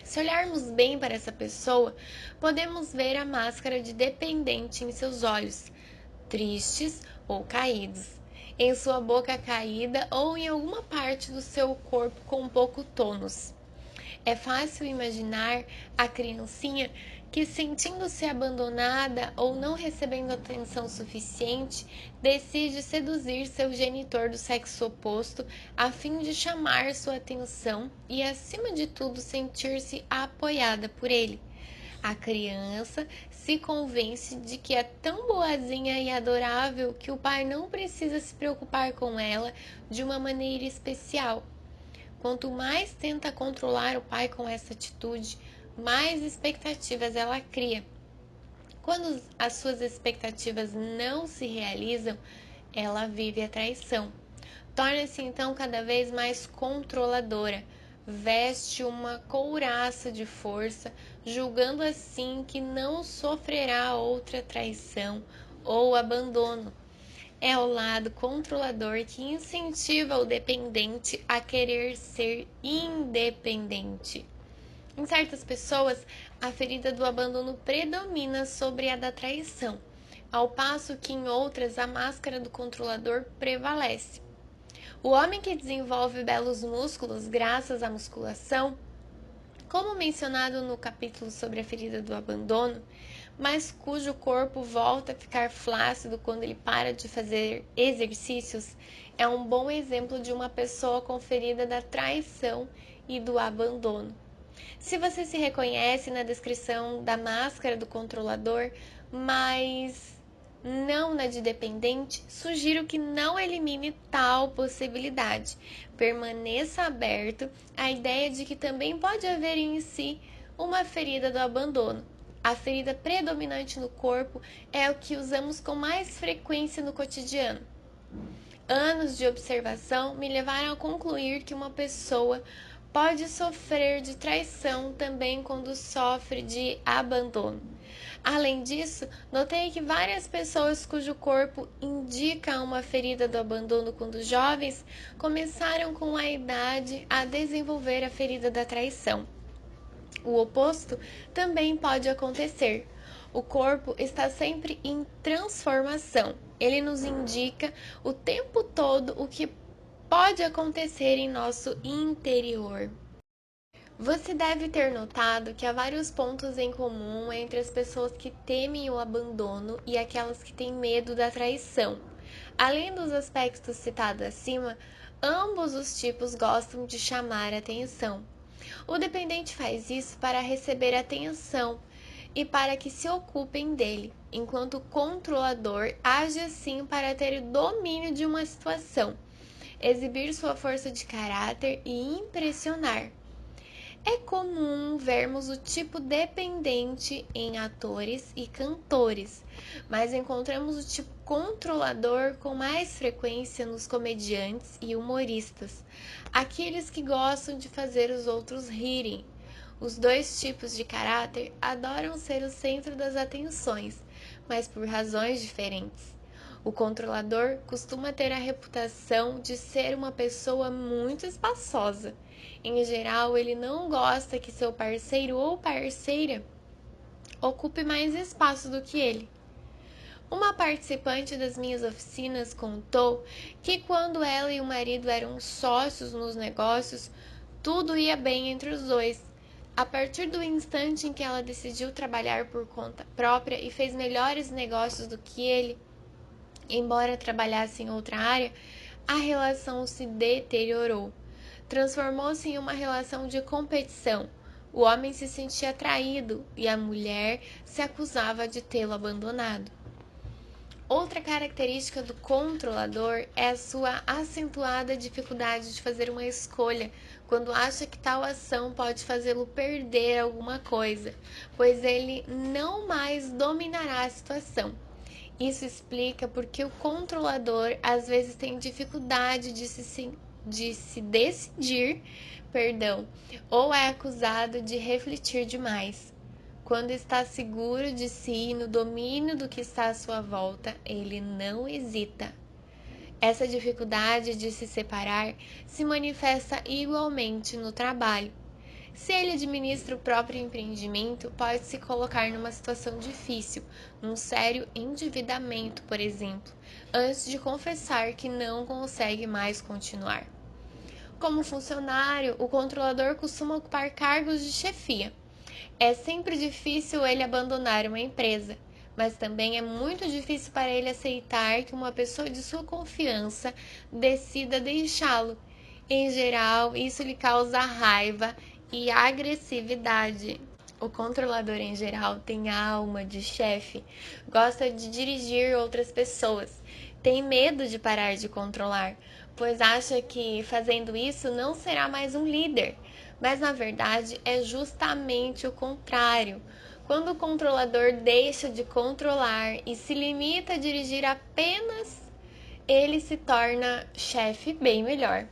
Se olharmos bem para essa pessoa, podemos ver a máscara de dependente em seus olhos, tristes ou caídos, em sua boca caída ou em alguma parte do seu corpo com pouco tônus. É fácil imaginar a criancinha que, sentindo-se abandonada ou não recebendo atenção suficiente, decide seduzir seu genitor do sexo oposto a fim de chamar sua atenção e, acima de tudo, sentir-se apoiada por ele. A criança se convence de que é tão boazinha e adorável que o pai não precisa se preocupar com ela de uma maneira especial. Quanto mais tenta controlar o pai com essa atitude, mais expectativas ela cria. Quando as suas expectativas não se realizam, ela vive a traição. Torna-se então cada vez mais controladora, veste uma couraça de força, julgando assim que não sofrerá outra traição ou abandono. É o lado controlador que incentiva o dependente a querer ser independente. Em certas pessoas, a ferida do abandono predomina sobre a da traição, ao passo que em outras a máscara do controlador prevalece. O homem que desenvolve belos músculos graças à musculação, como mencionado no capítulo sobre a ferida do abandono, mas cujo corpo volta a ficar flácido quando ele para de fazer exercícios, é um bom exemplo de uma pessoa com ferida da traição e do abandono. Se você se reconhece na descrição da máscara do controlador, mas não na de dependente, sugiro que não elimine tal possibilidade. Permaneça aberto à ideia de que também pode haver em si uma ferida do abandono. A ferida predominante no corpo é o que usamos com mais frequência no cotidiano. Anos de observação me levaram a concluir que uma pessoa pode sofrer de traição também quando sofre de abandono. Além disso, notei que várias pessoas cujo corpo indica uma ferida do abandono quando jovens começaram com a idade a desenvolver a ferida da traição. O oposto também pode acontecer. O corpo está sempre em transformação. Ele nos indica o tempo todo o que pode acontecer em nosso interior. Você deve ter notado que há vários pontos em comum entre as pessoas que temem o abandono e aquelas que têm medo da traição. Além dos aspectos citados acima, ambos os tipos gostam de chamar atenção. O dependente faz isso para receber atenção e para que se ocupem dele, enquanto o controlador age assim para ter o domínio de uma situação, exibir sua força de caráter e impressionar. É comum vermos o tipo dependente em atores e cantores, mas encontramos o tipo controlador com mais frequência nos comediantes e humoristas, aqueles que gostam de fazer os outros rirem. Os dois tipos de caráter adoram ser o centro das atenções, mas por razões diferentes. O controlador costuma ter a reputação de ser uma pessoa muito espaçosa. Em geral, ele não gosta que seu parceiro ou parceira ocupe mais espaço do que ele. Uma participante das minhas oficinas contou que quando ela e o marido eram sócios nos negócios, tudo ia bem entre os dois. A partir do instante em que ela decidiu trabalhar por conta própria e fez melhores negócios do que ele, embora trabalhasse em outra área, a relação se deteriorou. Transformou-se em uma relação de competição. O homem se sentia atraído e a mulher se acusava de tê-lo abandonado. Outra característica do controlador é a sua acentuada dificuldade de fazer uma escolha quando acha que tal ação pode fazê-lo perder alguma coisa, pois ele não mais dominará a situação. Isso explica porque o controlador às vezes tem dificuldade de se decidir, ou é acusado de refletir demais. Quando está seguro de si e no domínio do que está à sua volta, ele não hesita. Essa dificuldade de se separar se manifesta igualmente no trabalho. Se ele administra o próprio empreendimento, pode se colocar numa situação difícil, num sério endividamento, por exemplo, antes de confessar que não consegue mais continuar. Como funcionário, o controlador costuma ocupar cargos de chefia. É sempre difícil ele abandonar uma empresa, mas também é muito difícil para ele aceitar que uma pessoa de sua confiança decida deixá-lo. Em geral, isso lhe causa raiva e agressividade. O controlador, em geral, tem alma de chefe, gosta de dirigir outras pessoas, tem medo de parar de controlar, pois acha que fazendo isso não será mais um líder. Mas na verdade é justamente o contrário. Quando o controlador deixa de controlar e se limita a dirigir apenas, ele se torna chefe bem melhor.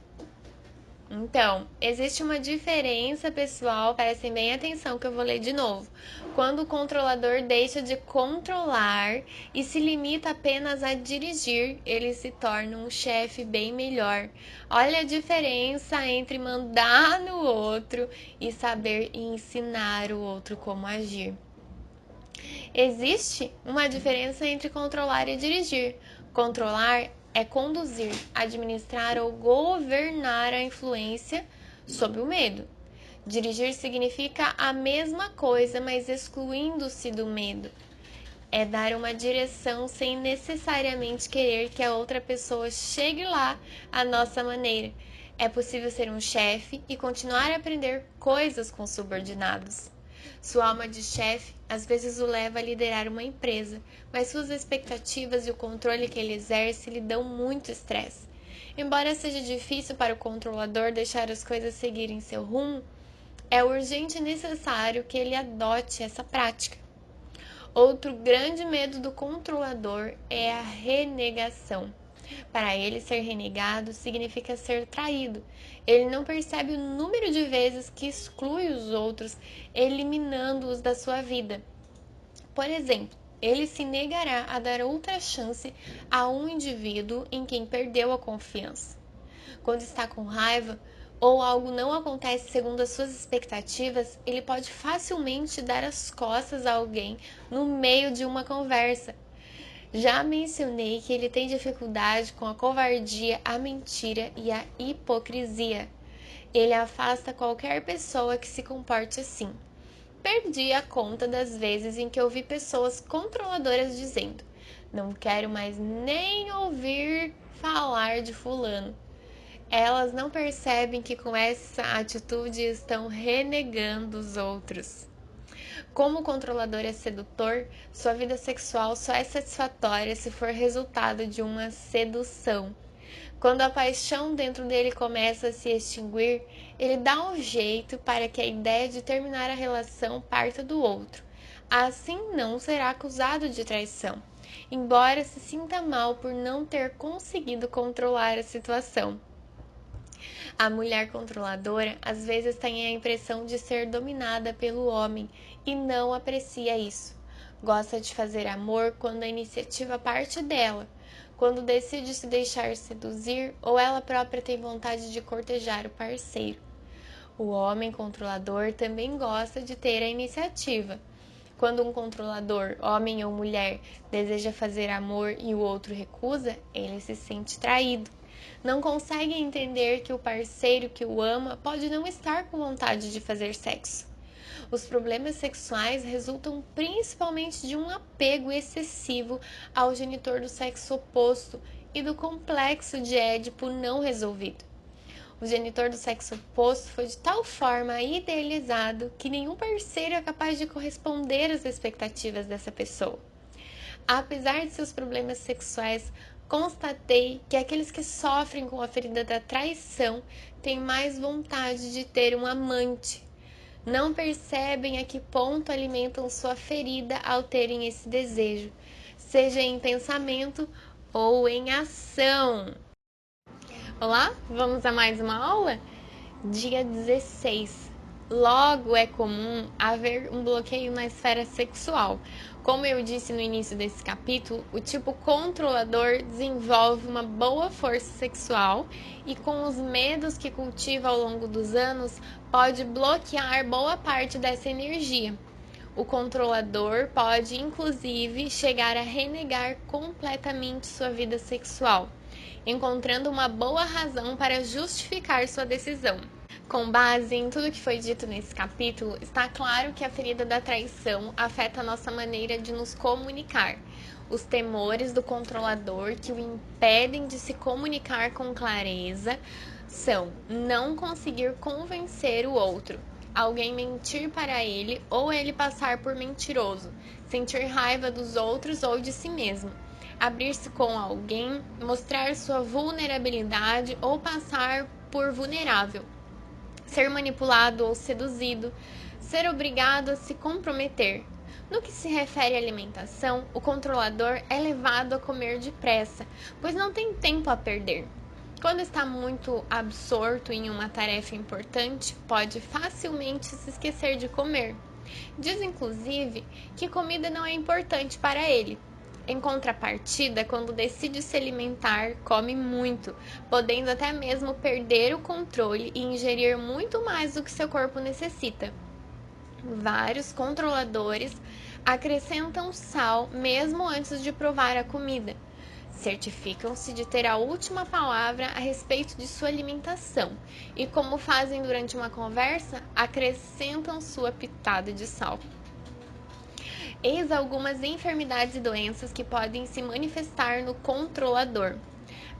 Então, existe uma diferença, pessoal, prestem bem atenção que eu vou ler de novo. Quando o controlador deixa de controlar e se limita apenas a dirigir, ele se torna um chefe bem melhor. Olha a diferença entre mandar no outro e saber ensinar o outro como agir. Existe uma diferença entre controlar e dirigir. Controlar é conduzir, administrar ou governar a influência sobre o medo. Dirigir significa a mesma coisa, mas excluindo-se do medo. É dar uma direção sem necessariamente querer que a outra pessoa chegue lá à nossa maneira. É possível ser um chefe e continuar a aprender coisas com subordinados. Sua alma de chefe às vezes o leva a liderar uma empresa, mas suas expectativas e o controle que ele exerce lhe dão muito estresse. Embora seja difícil para o controlador deixar as coisas seguirem seu rumo, é urgente e necessário que ele adote essa prática. Outro grande medo do controlador é a renegação. Para ele, ser renegado significa ser traído. Ele não percebe o número de vezes que exclui os outros, eliminando-os da sua vida. Por exemplo, ele se negará a dar outra chance a um indivíduo em quem perdeu a confiança. Quando está com raiva ou algo não acontece segundo as suas expectativas, ele pode facilmente dar as costas a alguém no meio de uma conversa. Já mencionei que ele tem dificuldade com a covardia, a mentira e a hipocrisia. Ele afasta qualquer pessoa que se comporte assim. Perdi a conta das vezes em que ouvi pessoas controladoras dizendo: "Não quero mais nem ouvir falar de fulano." Elas não percebem que com essa atitude estão renegando os outros. Como o controlador é sedutor, sua vida sexual só é satisfatória se for resultado de uma sedução. Quando a paixão dentro dele começa a se extinguir, ele dá um jeito para que a ideia de terminar a relação parta do outro. Assim não será acusado de traição, embora se sinta mal por não ter conseguido controlar a situação. A mulher controladora às vezes tem a impressão de ser dominada pelo homem e não aprecia isso. Gosta de fazer amor quando a iniciativa parte dela, quando decide se deixar seduzir ou ela própria tem vontade de cortejar o parceiro. O homem controlador também gosta de ter a iniciativa. Quando um controlador, homem ou mulher, deseja fazer amor e o outro recusa, ele se sente traído. Não consegue entender que o parceiro que o ama pode não estar com vontade de fazer sexo. Os problemas sexuais resultam principalmente de um apego excessivo ao genitor do sexo oposto e do complexo de Édipo não resolvido. O genitor do sexo oposto foi de tal forma idealizado que nenhum parceiro é capaz de corresponder às expectativas dessa pessoa. Apesar de seus problemas sexuais, constatei que aqueles que sofrem com a ferida da traição têm mais vontade de ter um amante. Não percebem a que ponto alimentam sua ferida ao terem esse desejo, seja em pensamento ou em ação. Olá, vamos a mais uma aula? Dia 16. Logo é comum haver um bloqueio na esfera sexual. Como eu disse no início desse capítulo, o tipo controlador desenvolve uma boa força sexual e, com os medos que cultiva ao longo dos anos, pode bloquear boa parte dessa energia. O controlador pode, inclusive, chegar a renegar completamente sua vida sexual. encontrando uma boa razão para justificar sua decisão. Com base em tudo que foi dito nesse capítulo, está claro que a ferida da traição afeta a nossa maneira de nos comunicar. Os temores do controlador que o impedem de se comunicar com clareza são não conseguir convencer o outro, alguém mentir para ele ou ele passar por mentiroso, sentir raiva dos outros ou de si mesmo, abrir-se com alguém, mostrar sua vulnerabilidade ou passar por vulnerável, ser manipulado ou seduzido, ser obrigado a se comprometer. No que se refere à alimentação, o controlador é levado a comer depressa, pois não tem tempo a perder. Quando está muito absorto em uma tarefa importante, pode facilmente se esquecer de comer. Diz, inclusive, que comida não é importante para ele. Em contrapartida, quando decide se alimentar, come muito, podendo até mesmo perder o controle e ingerir muito mais do que seu corpo necessita. Vários controladores acrescentam sal mesmo antes de provar a comida. Certificam-se de ter a última palavra a respeito de sua alimentação e, como fazem durante uma conversa, acrescentam sua pitada de sal. Eis algumas enfermidades e doenças que podem se manifestar no controlador.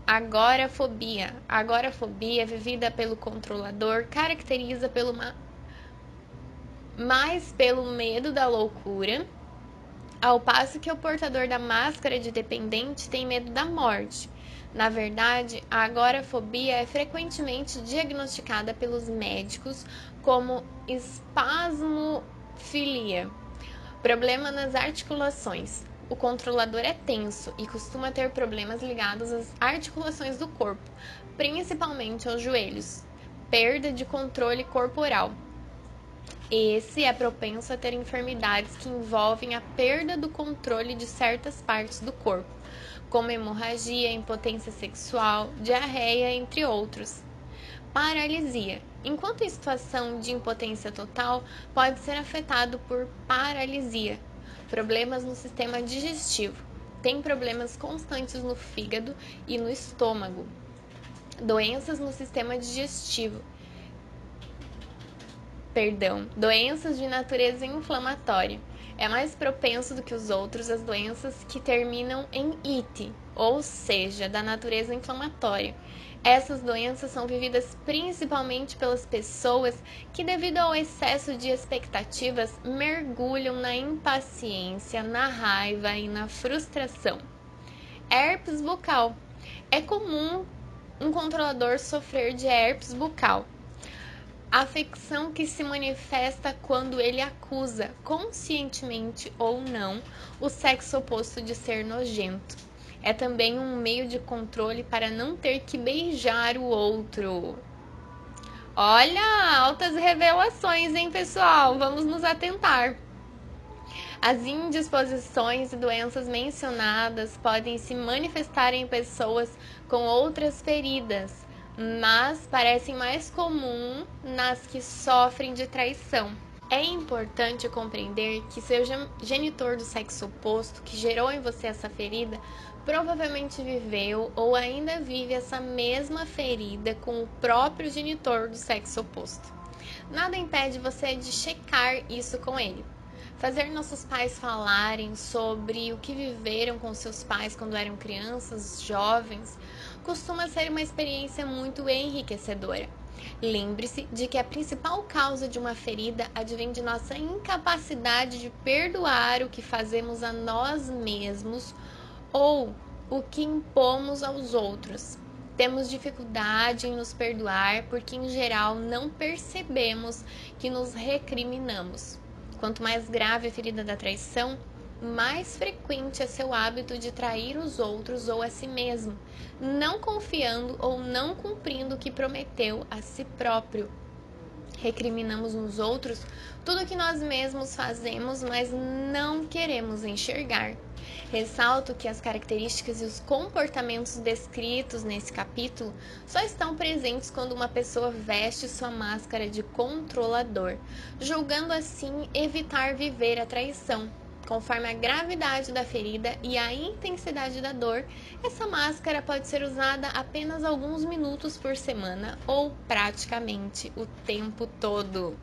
Agorafobia. A agorafobia, vivida pelo controlador, caracteriza mais pelo medo da loucura, ao passo que o portador da máscara de dependente tem medo da morte. Na verdade, a agorafobia é frequentemente diagnosticada pelos médicos como espasmofilia, problema nas articulações. O controlador é tenso e costuma ter problemas ligados às articulações do corpo, principalmente aos joelhos. Perda de controle corporal. Esse é propenso a ter enfermidades que envolvem a perda do controle de certas partes do corpo, como hemorragia, impotência sexual, diarreia, entre outros. Paralisia. Enquanto em situação de impotência total, pode ser afetado por paralisia. Problemas no sistema digestivo. Tem problemas constantes no fígado e no estômago. Doenças no sistema digestivo. Doenças de natureza inflamatória. É mais propenso do que os outros às doenças que terminam em ite, ou seja, da natureza inflamatória. Essas doenças são vividas principalmente pelas pessoas que, devido ao excesso de expectativas, mergulham na impaciência, na raiva e na frustração. Herpes bucal. É comum um controlador sofrer de herpes bucal, afecção que se manifesta quando ele acusa, conscientemente ou não, o sexo oposto de ser nojento. É também um meio de controle para não ter que beijar o outro. Olha, altas revelações, hein, pessoal? Vamos nos atentar. As indisposições e doenças mencionadas podem se manifestar em pessoas com outras feridas, mas parecem mais comum nas que sofrem de traição. É importante compreender que seu genitor do sexo oposto, que gerou em você essa ferida, provavelmente viveu ou ainda vive essa mesma ferida com o próprio genitor do sexo oposto. Nada impede você de checar isso com ele. Fazer nossos pais falarem sobre o que viveram com seus pais quando eram crianças, jovens, costuma ser uma experiência muito enriquecedora. Lembre-se de que a principal causa de uma ferida advém de nossa incapacidade de perdoar o que fazemos a nós mesmos ou o que impomos aos outros. Temos dificuldade em nos perdoar porque, em geral, não percebemos que nos recriminamos. Quanto mais grave a ferida da traição, mais frequente é seu hábito de trair os outros ou a si mesmo, não confiando ou não cumprindo o que prometeu a si próprio. Recriminamos nos outros tudo o que nós mesmos fazemos, mas não queremos enxergar. Ressalto que as características e os comportamentos descritos nesse capítulo só estão presentes quando uma pessoa veste sua máscara de controlador, julgando assim evitar viver a traição. Conforme a gravidade da ferida e a intensidade da dor, essa máscara pode ser usada apenas alguns minutos por semana ou praticamente o tempo todo.